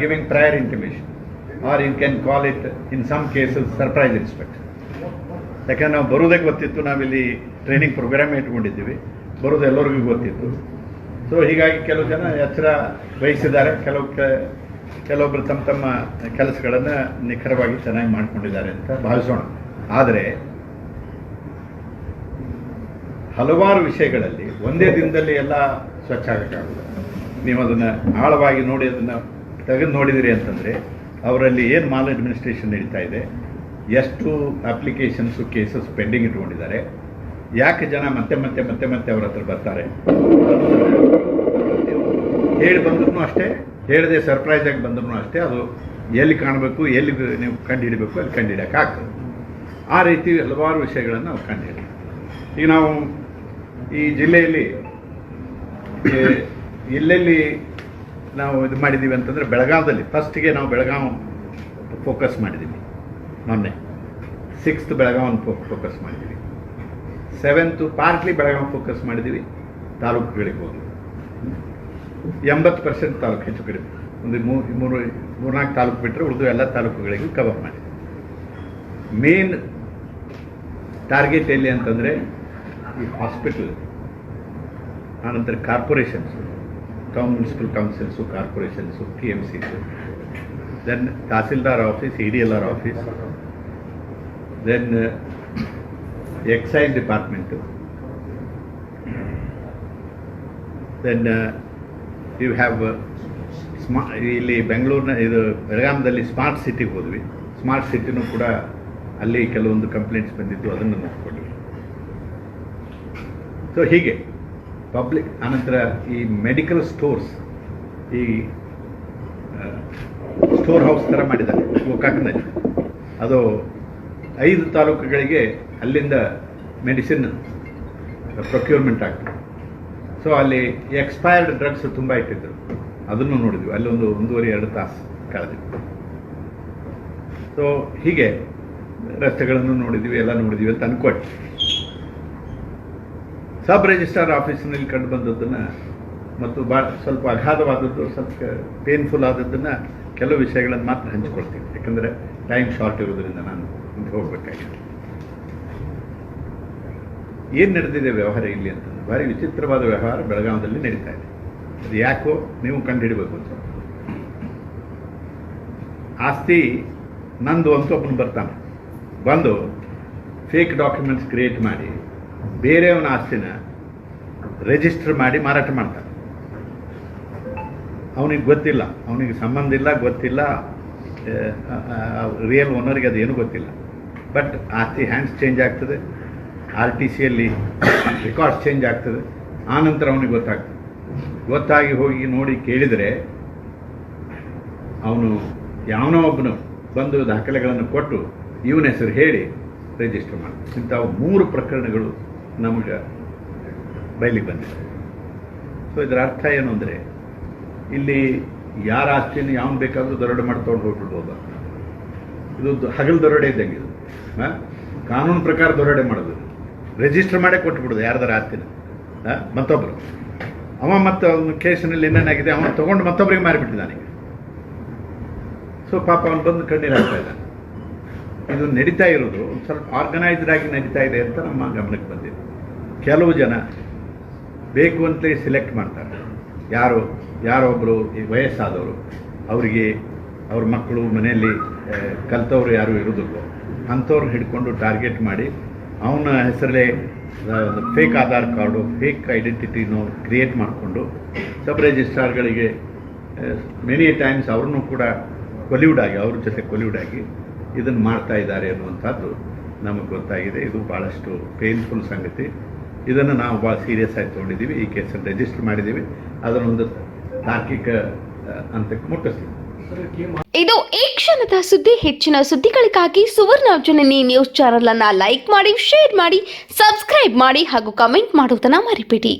giving prior intimation, or you can call it in some cases surprise inspection. ಯಾಕಂದ್ರೆ ನಾವು ಬರೋದೇ ಗೊತ್ತಿತ್ತು, ನಾವಿಲ್ಲಿ ಟ್ರೈನಿಂಗ್ ಪ್ರೋಗ್ರಾಮ್ ಇಟ್ಕೊಂಡಿದ್ದೀವಿ, ಬರೋದು ಎಲ್ಲರಿಗೂ ಗೊತ್ತಿತ್ತು. ಸೊ ಹೀಗಾಗಿ ಕೆಲವು ಜನ ಎಚ್ಚರ ವಹಿಸಿದ್ದಾರೆ, ಕೆಲವೊಬ್ಬರು ತಮ್ಮ ತಮ್ಮ ಕೆಲಸಗಳನ್ನು ನಿಖರವಾಗಿ ಚೆನ್ನಾಗಿ ಮಾಡ್ಕೊಂಡಿದ್ದಾರೆ ಅಂತ ಭಾವಿಸೋಣ. ಆದರೆ ಹಲವಾರು ವಿಷಯಗಳಲ್ಲಿ ಒಂದೇ ದಿನದಲ್ಲಿ ಎಲ್ಲ ಸ್ವಚ್ಛ ಆಗೋಕ್ಕಾಗಲ್ಲ. ನೀವು ಅದನ್ನು ಆಳವಾಗಿ ನೋಡಿ ಅದನ್ನು ತೆಗೆದು ನೋಡಿದಿರಿ ಅಂತಂದರೆ ಅವರಲ್ಲಿ ಏನು ಮಾಲ್ ಅಡ್ಮಿನಿಸ್ಟ್ರೇಷನ್ ನಡೀತಾ ಇದೆ, ಎಷ್ಟು ಅಪ್ಲಿಕೇಶನ್ಸು ಕೇಸಸ್ ಪೆಂಡಿಂಗ್ ಇಟ್ಕೊಂಡಿದ್ದಾರೆ, ಯಾಕೆ ಜನ ಮತ್ತೆ ಮತ್ತೆ ಮತ್ತೆ ಮತ್ತೆ ಅವ್ರ ಹತ್ರ ಬರ್ತಾರೆ, ಹೇಳಿ ಬಂದ್ರೂ ಅಷ್ಟೇ, ಹೇಳದೆ ಸರ್ಪ್ರೈಸಾಗಿ ಬಂದ್ರೂ ಅಷ್ಟೇ, ಅದು ಎಲ್ಲಿ ಕಾಣಬೇಕು, ಎಲ್ಲಿ ನೀವು ಕಂಡು ಹಿಡಬೇಕು ಅಲ್ಲಿ ಕಂಡು ಹಿಡಿಯೋಕ್ಕಾಗ್ತದೆ. ಆ ರೀತಿ ಹಲವಾರು ವಿಷಯಗಳನ್ನು ನಾವು ಕಂಡು ಹಿಡಿ. ಈಗ ನಾವು ಈ ಜಿಲ್ಲೆಯಲ್ಲಿ ಎಲ್ಲೆಲ್ಲಿ ನಾವು ಇದು ಮಾಡಿದ್ದೀವಿ ಅಂತಂದರೆ ಬೆಳಗಾವದಲ್ಲಿ ಫಸ್ಟಿಗೆ ನಾವು ಬೆಳಗಾವಿ ಫೋಕಸ್ ಮಾಡಿದ್ದೀವಿ. ಮೊನ್ನೆ 6th ಬೆಳಗಾವನ್ನು ಫೋಕಸ್ ಮಾಡಿದ್ದೀವಿ, 7th ಪಾರ್ಟ್ಲಿ ಬೆಳಗಾವಿ ಫೋಕಸ್ ಮಾಡಿದ್ದೀವಿ. ತಾಲೂಕುಗಳಿಗೆ ಹೋಗಿ 80% ತಾಲೂಕು ಹೆಚ್ಚು ಕಡಿಮೆ, ಒಂದು 3-4 ತಾಲೂಕು ಬಿಟ್ಟರೆ ಉಳಿದು ಎಲ್ಲ ತಾಲೂಕುಗಳಿಗೂ ಕವರ್ ಮಾಡಿದ್ದೀವಿ. ಮೇನ್ ಟಾರ್ಗೆಟ್ ಎಲ್ಲಿ ಅಂತಂದರೆ ಈ ಹಾಸ್ಪಿಟಲ್, ಆನಂತರ ಕಾರ್ಪೊರೇಷನ್ಸು, ಮುನ್ಸಿಪಲ್ ಕೌನ್ಸಿಲ್ಸು, ಕಾರ್ಪೊರೇಷನ್ಸು, TMCಸು, then tahsildar office, EDLR office, then excise department, then you have ಇಲ್ಲಿ ಬೆಂಗಳೂರಿನ ಇದು ಬೆಳಗಾಮದಲ್ಲಿ ಸ್ಮಾರ್ಟ್ ಸಿಟಿಗೆ ಹೋದ್ವಿ. ಸ್ಮಾರ್ಟ್ ಸಿಟಿನೂ ಕೂಡ ಅಲ್ಲಿ ಕೆಲವೊಂದು ಕಂಪ್ಲೇಂಟ್ಸ್ ಬಂದಿದ್ದು, ಅದನ್ನು ನೋಡ್ಕೊಂಡ್ವಿ. ಸೊ ಹೀಗೆ ಪಬ್ಲಿಕ್, ಆನಂತರ ಈ ಮೆಡಿಕಲ್ ಸ್ಟೋರ್ಸ್, ಈ ಸ್ಟೋರ್ ಹೌಸ್ ಥರ ಮಾಡಿದ್ದಾರೆ ಗೋಕಾಕ್ನಲ್ಲಿ. ಅದು 5 ತಾಲೂಕುಗಳಿಗೆ ಅಲ್ಲಿಂದ ಮೆಡಿಸಿನ್ ಪ್ರೊಕ್ಯೂರ್ಮೆಂಟ್ ಆಗ್ತದೆ. ಸೊ ಅಲ್ಲಿ ಎಕ್ಸ್ಪೈರ್ಡ್ ಡ್ರಗ್ಸ್ ತುಂಬ ಇಟ್ಟಿದ್ದರು, ಅದನ್ನು ನೋಡಿದ್ವಿ. ಅಲ್ಲಿ 1.5-2 ತಾಸು ಕಳೆದಿದ್ವಿ. ಸೊ ಹೀಗೆ ರಸ್ತೆಗಳನ್ನು ನೋಡಿದ್ವಿ, ಎಲ್ಲ ನೋಡಿದ್ವಿ ಅಂತ ಅನ್ಕೊಟ್ಟು ಸಬ್ ರಿಜಿಸ್ಟ್ರಾರ್ ಆಫೀಸಿನಲ್ಲಿ ಕಂಡು ಬಂದದ್ದನ್ನು ಮತ್ತು ಸ್ವಲ್ಪ ಅಗಾಧವಾದದ್ದು, ಸ್ವಲ್ಪ ಪೇನ್ಫುಲ್ ಆದದ್ದನ್ನು, ಕೆಲವು ವಿಷಯಗಳನ್ನು ಮಾತ್ರ ಹಂಚಿಕೊಳ್ತೀನಿ, ಯಾಕಂದರೆ ಟೈಮ್ ಶಾರ್ಟ್ ಇರೋದ್ರಿಂದ ನಾನು ಹೋಗಬೇಕಾಗಿದೆ. ಏನು ನಡೆದಿದೆ ವ್ಯವಹಾರ ಇಲ್ಲಿ ಅಂತಂದ್ರೆ ಭಾರಿ ವಿಚಿತ್ರವಾದ ವ್ಯವಹಾರ ಬೆಳಗಾವದಲ್ಲಿ ನಡೀತಾ ಇದೆ. ಅದು ಯಾಕೋ ನೀವು ಕಂಡುಹಿಡಬೇಕು ಅಂತ. ಆಸ್ತಿ ನಂದು ಅಂತ ಒಬ್ಬನು ಬರ್ತಾನೆ, ಬಂದು ಫೇಕ್ ಡಾಕ್ಯುಮೆಂಟ್ಸ್ ಕ್ರಿಯೇಟ್ ಮಾಡಿ ಬೇರೆಯವನ ಆಸ್ತಿನ ರಿಜಿಸ್ಟರ್ ಮಾಡಿ ಮಾರಾಟ ಮಾಡ್ತಾನೆ. ಅವನಿಗೆ ಗೊತ್ತಿಲ್ಲ, ಅವನಿಗೆ ಸಂಬಂಧ ಇಲ್ಲ, ಗೊತ್ತಿಲ್ಲ, ರಿಯಲ್ ಓನರ್ಗೆ ಅದೇನು ಗೊತ್ತಿಲ್ಲ. ಬಟ್ ಆಸ್ತಿ ಹ್ಯಾಂಡ್ಸ್ ಚೇಂಜ್ ಆಗ್ತದೆ, RTCಯಲ್ಲಿ ರೆಕಾರ್ಡ್ಸ್ ಚೇಂಜ್ ಆಗ್ತದೆ. ಆನಂತರ ಅವನಿಗೆ ಗೊತ್ತಾಗ್ತದೆ. ಗೊತ್ತಾಗಿ ಹೋಗಿ ನೋಡಿ ಕೇಳಿದರೆ ಅವನು ಯಾವನೋ ಒಬ್ಬನು ಬಂದು ದಾಖಲೆಗಳನ್ನು ಕೊಟ್ಟು ಇವನ ಹೆಸರು ಹೇಳಿ ರಿಜಿಸ್ಟರ್ ಮಾಡ್ತಾರೆ. ಇಂಥವು 3 ಪ್ರಕರಣಗಳು ನಮಗೆ ಬಯಲಿಗೆ ಬಂದಿದೆ. ಸೊ ಇದರ ಅರ್ಥ ಏನು ಅಂದರೆ, ಇಲ್ಲಿ ಯಾರ ಆಸ್ತಿಯನ್ನು ಯಾವನು ಬೇಕಾದರೂ ದರೋಡೆ ಮಾಡಿ ತೊಗೊಂಡು ಹೋಗ್ಬಿಡ್ಬೋದು. ಇದು ಹಗಲು ದರೋಡೆ ಇದ್ದಂಗೆ. ಇದು ಕಾನೂನು ಪ್ರಕಾರ ದರೋಡೆ ಮಾಡೋದು, ರಿಜಿಸ್ಟರ್ ಮಾಡೇ ಕೊಟ್ಬಿಡೋದು ಯಾರ್ದಾರ ಆಸ್ತಿನ ಮತ್ತೊಬ್ಬರು. ಅವ ಮತ್ತು ಅವನ ಕೇಸಿನಲ್ಲಿ ಏನೇನಾಗಿದೆ ಅವನು ತೊಗೊಂಡು ಮತ್ತೊಬ್ಬರಿಗೆ ಮಾರಿಬಿಟ್ಟಿದ್ದಾನೆ. ಸೊ ಪಾಪ ಅವನು ಬಂದು ಕಣ್ಣೀರು ಹಾಕ್ತಾ ಇದ್ದಾನೆ. ಇದು ನಡೀತಾ ಇರೋದು ಒಂದು ಸ್ವಲ್ಪ ಆರ್ಗನೈಸ್ಡ್ ಆಗಿ ನಡೀತಾ ಇದೆ ಅಂತ ನಮ್ಮ ಗಮನಕ್ಕೆ ಬಂದಿದೆ. ಕೆಲವು ಜನ ಬೇಕು ಅಂತಲೇ ಸಿಲೆಕ್ಟ್ ಮಾಡ್ತಾರೆ. ಯಾರೊಬ್ಬರು ಈ ವಯಸ್ಸಾದವರು, ಅವರಿಗೆ ಅವ್ರ ಮಕ್ಕಳು ಮನೆಯಲ್ಲಿ ಕಲ್ತವ್ರು ಯಾರು ಇರೋದಿಲ್ಲ, ಅಂಥವ್ರನ್ನ ಹಿಡ್ಕೊಂಡು ಟಾರ್ಗೆಟ್ ಮಾಡಿ ಅವನ ಹೆಸರಲ್ಲೇ ಫೇಕ್ ಆಧಾರ್ ಕಾರ್ಡು, ಫೇಕ್ ಐಡೆಂಟಿಟಿನೂ ಕ್ರಿಯೇಟ್ ಮಾಡಿಕೊಂಡು ಸಬ್ ರಿಜಿಸ್ಟ್ರಾರ್ಗಳಿಗೆ ಮೆನಿ ಟೈಮ್ಸ್ ಅವ್ರನ್ನೂ ಕೂಡ ಅವ್ರ ಜೊತೆ ಕೊಲ್ಯೂಡಾಗಿ ಇದನ್ನು ಮಾಡ್ತಾ ಇದ್ದಾರೆ ಅನ್ನುವಂಥದ್ದು ನಮಗೆ ಗೊತ್ತಾಗಿದೆ. ಇದು ಭಾಳಷ್ಟು ಪೇನ್ಫುಲ್ ಸಂಗತಿ. ಇದನ್ನು ನಾವು ಭಾಳ ಸೀರಿಯಸ್ ಆಗಿ ತೊಗೊಂಡಿದ್ದೀವಿ. ಈ ಕೇಸನ್ನು ರಿಜಿಸ್ಟರ್ ಮಾಡಿದ್ದೀವಿ, ಅದನ್ನೊಂದು ತಾರ್ಕಿಕ ಹಂತಕ್ಕೆ ಮುಟ್ಟಿಸ್ತೀವಿ. ಇದು ಈ ಕ್ಷಣದ ಸುದ್ದಿ. ಹೆಚ್ಚಿನ ಸುದ್ದಿಗಳಿಗಾಗಿ ಸುವರ್ಣ ಜನನಿ ನ್ಯೂಸ್ ಚಾನೆಲ್ ಅನ್ನು ಲೈಕ್ ಮಾಡಿ, ಶೇರ್ ಮಾಡಿ, ಸಬ್ಸ್ಕ್ರೈಬ್ ಮಾಡಿ ಹಾಗೂ ಕಮೆಂಟ್ ಮಾಡುವುದನ್ನು ಮರಿಬೇಡಿ.